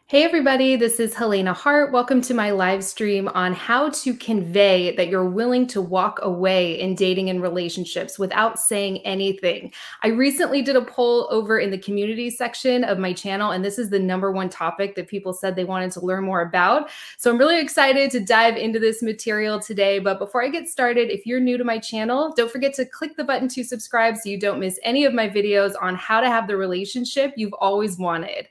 Hey everybody, this is Helena Hart. Welcome to my live stream on how to convey that you're willing to walk away in dating and relationships without saying anything. I recently did a poll over in the community section of my channel, and this is the #1 topic that people said they wanted to learn more about. So I'm really excited to dive into this material today. But before I get started, if you're new to my channel, don't forget to click the button to subscribe so you don't miss any of my videos on how to have the relationship you've always wanted.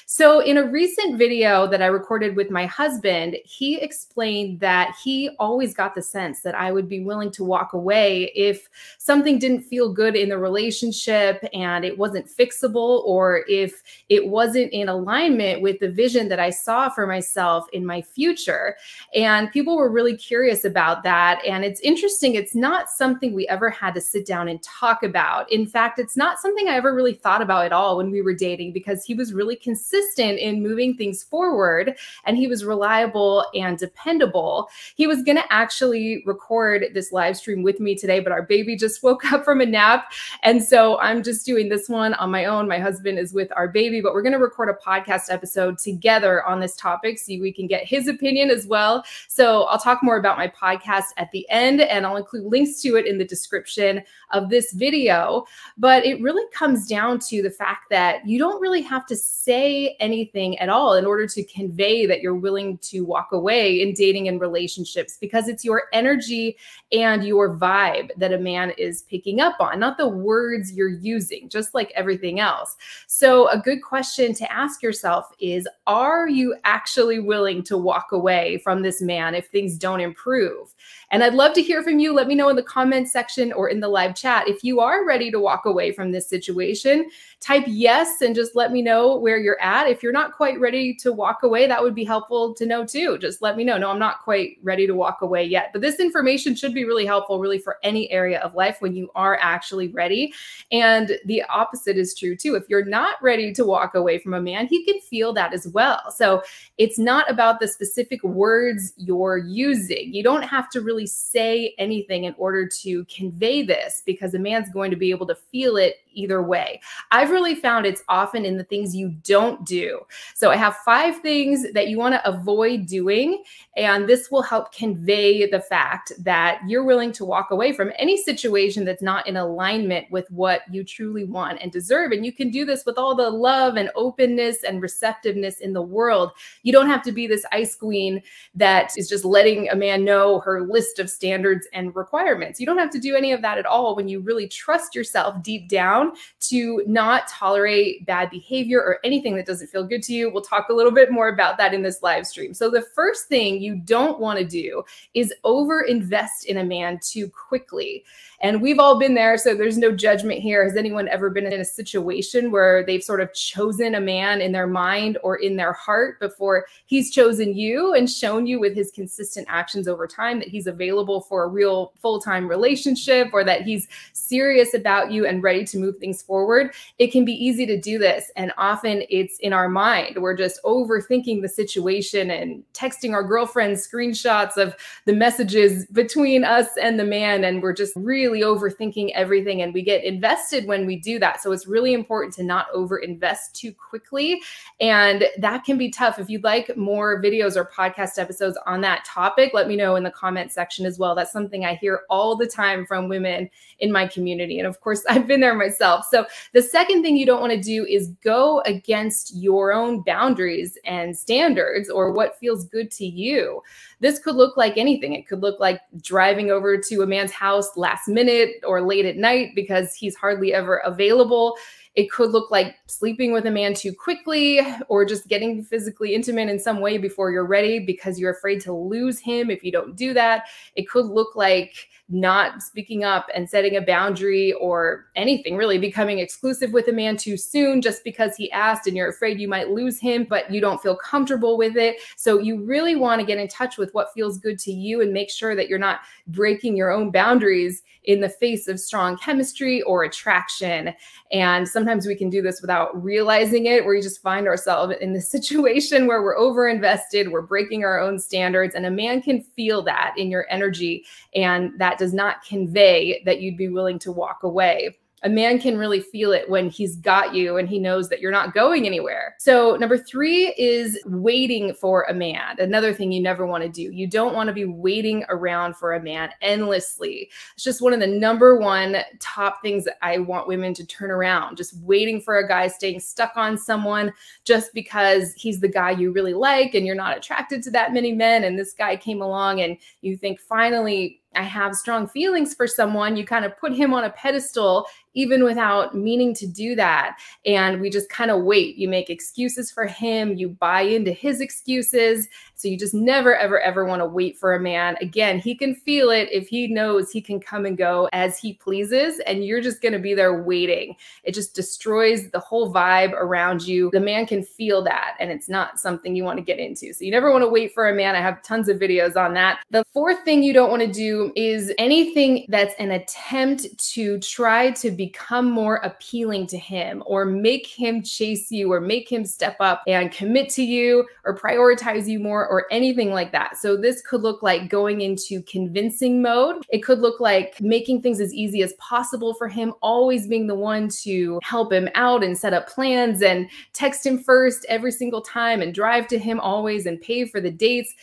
So in a recent video that I recorded with my husband, he explained that he always got the sense that I would be willing to walk away if something didn't feel good in the relationship and it wasn't fixable, or if it wasn't in alignment with the vision that I saw for myself in my future. And people were really curious about that. And it's interesting, it's not something we ever had to sit down and talk about. In fact, it's not something I ever really thought about at all when we were dating, because he was really consistent in moving things forward, and he was reliable and dependable. He was going to actually record this live stream with me today, but our baby just woke up from a nap, and so I'm just doing this one on my own. My husband is with our baby, but we're going to record a podcast episode together on this topic so we can get his opinion as well. So I'll talk more about my podcast at the end, and I'll include links to it in the description of this video. But it really comes down to the fact that you don't really have to say anything at all in order to convey that you're willing to walk away in dating and relationships, because it's your energy and your vibe that a man is picking up on, not the words you're using, just like everything else. So a good question to ask yourself is, are you actually willing to walk away from this man if things don't improve? And I'd love to hear from you. Let me know in the comments section or in the live chat if you are ready to walk away from this situation. Type yes and just let me know where you're at. If you're not quite ready to walk away, that would be helpful to know too. Just let me know. No, I'm not quite ready to walk away yet. But this information should be really helpful, really, for any area of life when you are actually ready. And the opposite is true too. If you're not ready to walk away from a man, he can feel that as well. So it's not about the specific words you're using. You don't have to really say anything in order to convey this, because a man's going to be able to feel it either way. I've really found it's often in the things you don't do. So I have 5 things that you want to avoid doing, and this will help convey the fact that you're willing to walk away from any situation that's not in alignment with what you truly want and deserve. And you can do this with all the love and openness and receptiveness in the world. You don't have to be this ice queen that is just letting a man know her list of standards and requirements. You don't have to do any of that at all when you really trust yourself deep down to not tolerate bad behavior or anything that doesn't feel good to you. We'll talk a little bit more about that in this live stream. So the first thing you don't want to do is overinvest in a man too quickly. And we've all been there, so there's no judgment here. Has anyone ever been in a situation where they've sort of chosen a man in their mind or in their heart before he's chosen you and shown you with his consistent actions over time that he's available for a real full-time relationship, or that he's serious about you and ready to move things forward? It can be easy to do this, and often it's in our mind. We're just overthinking the situation and texting our girlfriends screenshots of the messages between us and the man, and we're just really overthinking everything, and we get invested when we do that. So it's really important to not overinvest too quickly, and that can be tough. If you'd like more videos or podcast episodes on that topic, let me know in the comment section as well. That's something I hear all the time from women in my community, and of course I've been there myself. So the second thing you don't want to do is go against your own boundaries and standards, or what feels good to you. This could look like anything. It could look like driving over to a man's house last minute or late at night because he's hardly ever available. It could look like sleeping with a man too quickly, or just getting physically intimate in some way before you're ready because you're afraid to lose him if you don't do that. It could look like not speaking up and setting a boundary, or anything really, becoming exclusive with a man too soon just because he asked and you're afraid you might lose him, but you don't feel comfortable with it. So you really want to get in touch with what feels good to you and make sure that you're not breaking your own boundaries in the face of strong chemistry or attraction. And sometimes we can do this without realizing it, where you just find ourselves in this situation where we're overinvested, we're breaking our own standards, and a man can feel that in your energy, and that does not convey that you'd be willing to walk away. a man can really feel it when he's got you and he knows that you're not going anywhere. So number 3 is waiting for a man. Another thing you never want to do. You don't want to be waiting around for a man endlessly. It's just one of the number 1 top things that I want women to turn around. Just waiting for a guy, staying stuck on someone just because he's the guy you really like and you're not attracted to that many men. And this guy came along and you think, finally, I have strong feelings for someone. You kind of put him on a pedestal even without meaning to do that. And we just kind of wait. You make excuses for him. You buy into his excuses. So you just never, ever, ever want to wait for a man. Again, he can feel it if he knows he can come and go as he pleases, and you're just going to be there waiting. It just destroys the whole vibe around you. The man can feel that, and it's not something you want to get into. So you never want to wait for a man. I have tons of videos on that. The 4th thing you don't want to do is anything that's an attempt to try to become more appealing to him or make him chase you or make him step up and commit to you or prioritize you more or anything like that. So this could look like going into convincing mode. It could look like making things as easy as possible for him, always being the one to help him out and set up plans and text him first every single time and drive to him always and pay for the dates.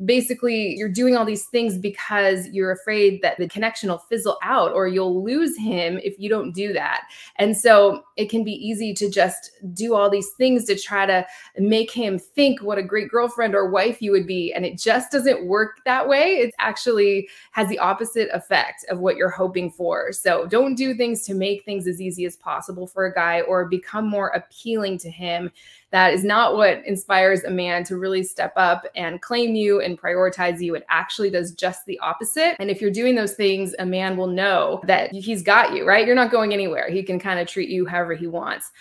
Basically, you're doing all these things because you're afraid that the connection will fizzle out or you'll lose him if you don't do that. And so it can be easy to just do all these things to try to make him think what a great girlfriend or wife you would be. And it just doesn't work that way. It actually has the opposite effect of what you're hoping for. So don't do things to make things as easy as possible for a guy or become more appealing to him. That is not what inspires a man to really step up and claim you and prioritize you. It actually does just the opposite. And if you're doing those things, a man will know that he's got you, right? You're not going anywhere. He can kind of treat you however he wants.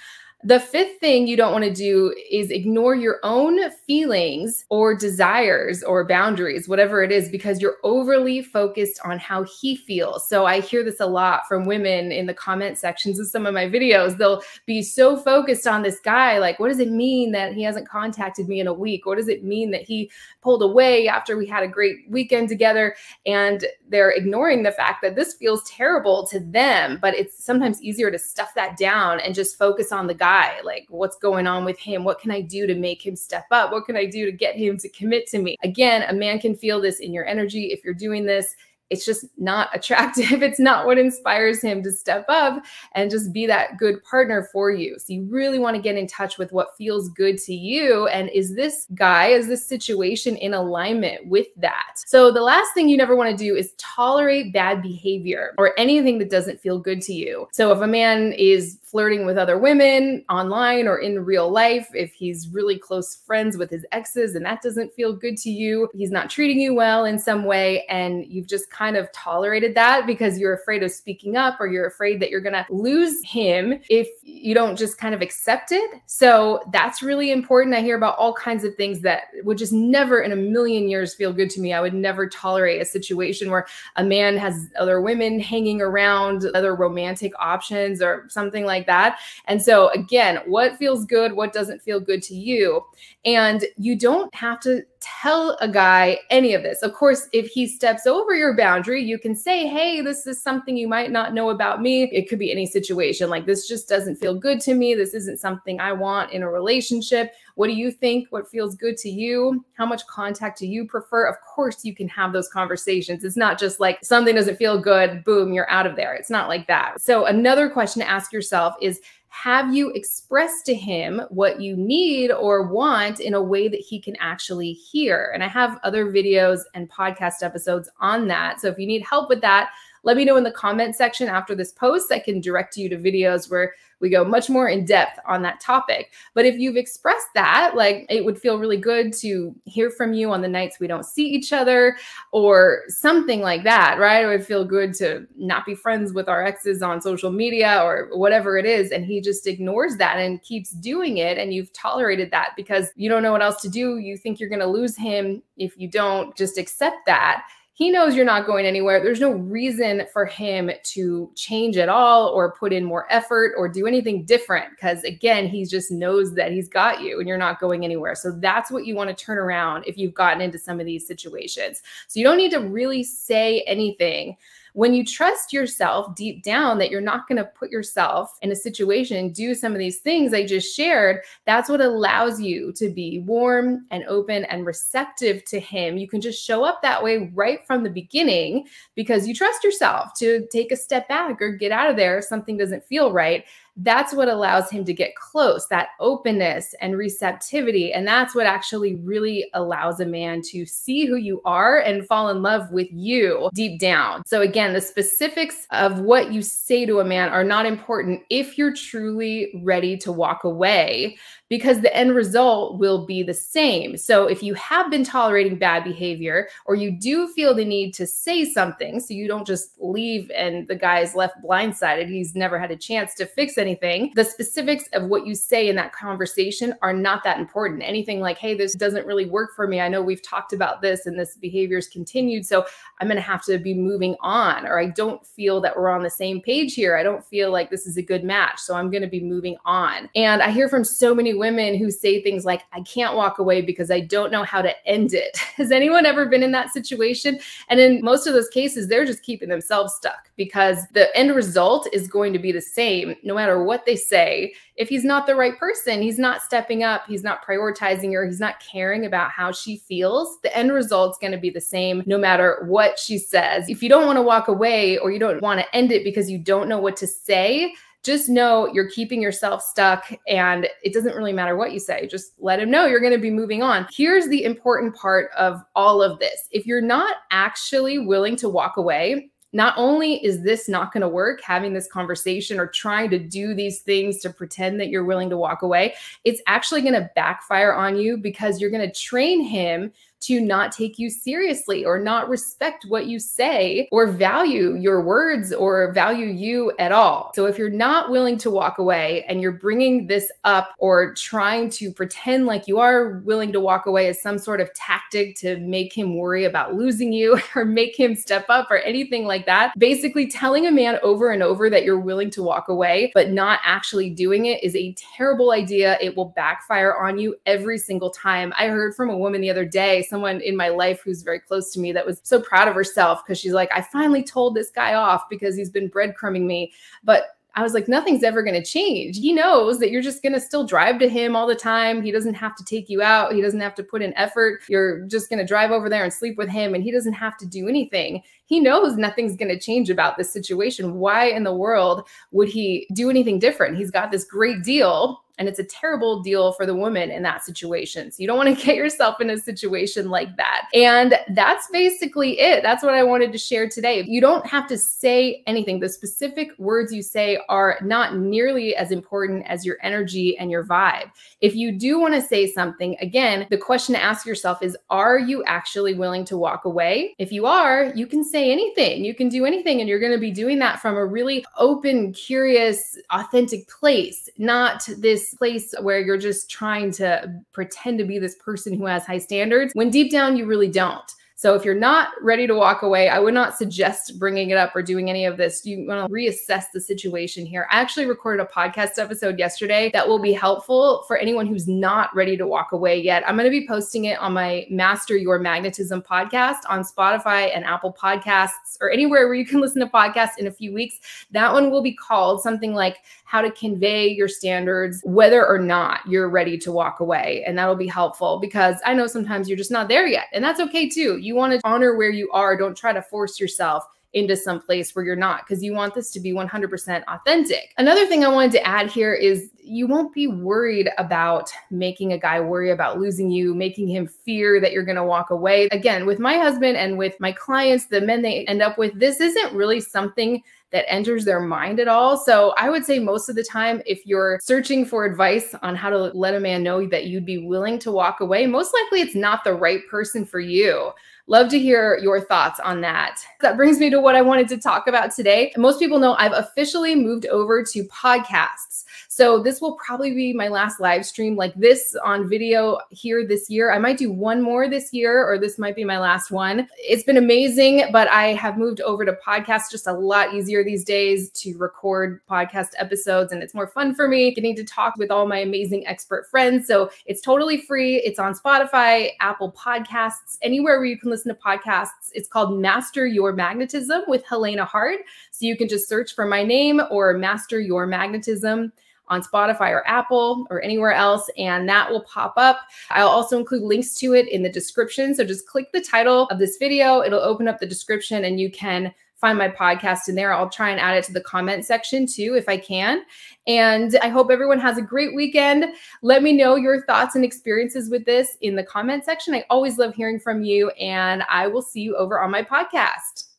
The 5th thing you don't want to do is ignore your own feelings or desires or boundaries, whatever it is, because you're overly focused on how he feels. So I hear this a lot from women in the comment sections of some of my videos. They'll be so focused on this guy. Like, what does it mean that he hasn't contacted me in a week? What does it mean that he pulled away after we had a great weekend together? And they're ignoring the fact that this feels terrible to them, but it's sometimes easier to stuff that down and just focus on the guy. Like, what's going on with him? What can I do to make him step up? What can I do to get him to commit to me? Again, a man can feel this in your energy if you're doing this. It's just not attractive. It's not what inspires him to step up and just be that good partner for you. So you really want to get in touch with what feels good to you. And is this guy, is this situation in alignment with that? So the last thing you never want to do is tolerate bad behavior or anything that doesn't feel good to you. So if a man is flirting with other women online or in real life, if he's really close friends with his exes and that doesn't feel good to you, he's not treating you well in some way, and you've just kind of tolerated that because you're afraid of speaking up or you're afraid that you're going to lose him if you don't just kind of accept it. So that's really important. I hear about all kinds of things that would just never in a million years feel good to me. I would never tolerate a situation where a man has other women hanging around, other romantic options or something like that. And so again, what feels good, what doesn't feel good to you? And you don't have to tell a guy any of this. Of course, if he steps over your boundary, you can say, hey, this is something you might not know about me. It could be any situation. Like, this just doesn't feel good to me. This isn't something I want in a relationship. What do you think? What feels good to you? How much contact do you prefer? Of course, you can have those conversations. It's not just like something doesn't feel good, boom, you're out of there. It's not like that. So another question to ask yourself is, have you expressed to him what you need or want in a way that he can actually hear? And I have other videos and podcast episodes on that. So if you need help with that, let me know in the comment section after this post. I can direct you to videos where we go much more in depth on that topic. But if you've expressed that, like, it would feel really good to hear from you on the nights we don't see each other or something like that, right? It would feel good to not be friends with our exes on social media or whatever it is. And he just ignores that and keeps doing it. And you've tolerated that because you don't know what else to do. You think you're going to lose him if you don't just accept that. He knows you're not going anywhere. There's no reason for him to change at all or put in more effort or do anything different because, again, he just knows that he's got you and you're not going anywhere. So that's what you want to turn around if you've gotten into some of these situations. So you don't need to really say anything, When you trust yourself deep down that you're not going to put yourself in a situation, do some of these things I just shared, that's what allows you to be warm and open and receptive to him. You can just show up that way right from the beginning because you trust yourself to take a step back or get out of there if something doesn't feel right. That's what allows him to get close, that openness and receptivity. And that's what actually really allows a man to see who you are and fall in love with you deep down. So again, the specifics of what you say to a man are not important if you're truly ready to walk away, because the end result will be the same. So if you have been tolerating bad behavior, or you do feel the need to say something, so you don't just leave and the guy is left blindsided, he's never had a chance to fix anything, the specifics of what you say in that conversation are not that important. Anything like, hey, this doesn't really work for me. I know we've talked about this and this behavior's continued, so I'm going to have to be moving on. Or I don't feel that we're on the same page here. I don't feel like this is a good match, so I'm going to be moving on. And I hear from so many women who say things like, I can't walk away because I don't know how to end it. Has anyone ever been in that situation? And in most of those cases, they're just keeping themselves stuck because the end result is going to be the same no matter what they say. If he's not the right person, he's not stepping up, he's not prioritizing her, he's not caring about how she feels, the end result's going to be the same no matter what she says. If you don't want to walk away or you don't want to end it because you don't know what to say, just know you're keeping yourself stuck and it doesn't really matter what you say. Just let him know you're going to be moving on. Here's the important part of all of this. If you're not actually willing to walk away, not only is this not going to work, having this conversation or trying to do these things to pretend that you're willing to walk away, it's actually going to backfire on you because you're going to train him to not take you seriously or not respect what you say or value your words or value you at all. So if you're not willing to walk away and you're bringing this up or trying to pretend like you are willing to walk away as some sort of tactic to make him worry about losing you or make him step up or anything like that, basically telling a man over and over that you're willing to walk away but not actually doing it is a terrible idea. It will backfire on you every single time. I heard from a woman the other day, someone in my life who's very close to me, that was so proud of herself because she's like, I finally told this guy off because he's been breadcrumbing me. But I was like, nothing's ever going to change. He knows that you're just going to still drive to him all the time. He doesn't have to take you out. He doesn't have to put in effort. You're just going to drive over there and sleep with him and he doesn't have to do anything. He knows nothing's going to change about this situation. Why in the world would he do anything different? He's got this great deal. And it's a terrible deal for the woman in that situation. So you don't want to get yourself in a situation like that. And that's basically it. That's what I wanted to share today. You don't have to say anything. The specific words you say are not nearly as important as your energy and your vibe. If you do want to say something, again, the question to ask yourself is, are you actually willing to walk away? If you are, you can say anything. You can do anything. And you're going to be doing that from a really open, curious, authentic place, not this place where you're just trying to pretend to be this person who has high standards when deep down you really don't. So if you're not ready to walk away, I would not suggest bringing it up or doing any of this. You want to reassess the situation here. I actually recorded a podcast episode yesterday that will be helpful for anyone who's not ready to walk away yet. I'm going to be posting it on my Master Your Magnetism podcast on Spotify and Apple Podcasts or anywhere where you can listen to podcasts in a few weeks. That one will be called something like How to Convey Your Standards, whether or not you're ready to walk away. And that'll be helpful because I know sometimes you're just not there yet. And that's okay too. You want to honor where you are. Don't try to force yourself into some place where you're not, because you want this to be 100% authentic. Another thing I wanted to add here is you won't be worried about making a guy worry about losing you, making him fear that you're going to walk away. Again, with my husband and with my clients, the men they end up with, this isn't really something that enters their mind at all. So I would say most of the time, if you're searching for advice on how to let a man know that you'd be willing to walk away, most likely it's not the right person for you. Love to hear your thoughts on that. That brings me to what I wanted to talk about today. Most people know I've officially moved over to podcasts. So this will probably be my last live stream like this on video here this year. I might do one more this year, or this might be my last one. It's been amazing, but I have moved over to podcasts. Just a lot easier these days to record podcast episodes, and it's more fun for me getting to talk with all my amazing expert friends. So it's totally free. It's on Spotify, Apple Podcasts, anywhere where you can listen listen to podcasts, it's called Master Your Magnetism with Helena Hart. So you can just search for my name or Master Your Magnetism on Spotify or Apple or anywhere else, and that will pop up. I'll also include links to it in the description. So just click the title of this video. It'll open up the description and you can find my podcast in there. I'll try and add it to the comment section too, if I can. And I hope everyone has a great weekend. Let me know your thoughts and experiences with this in the comment section. I always love hearing from you, and I will see you over on my podcast.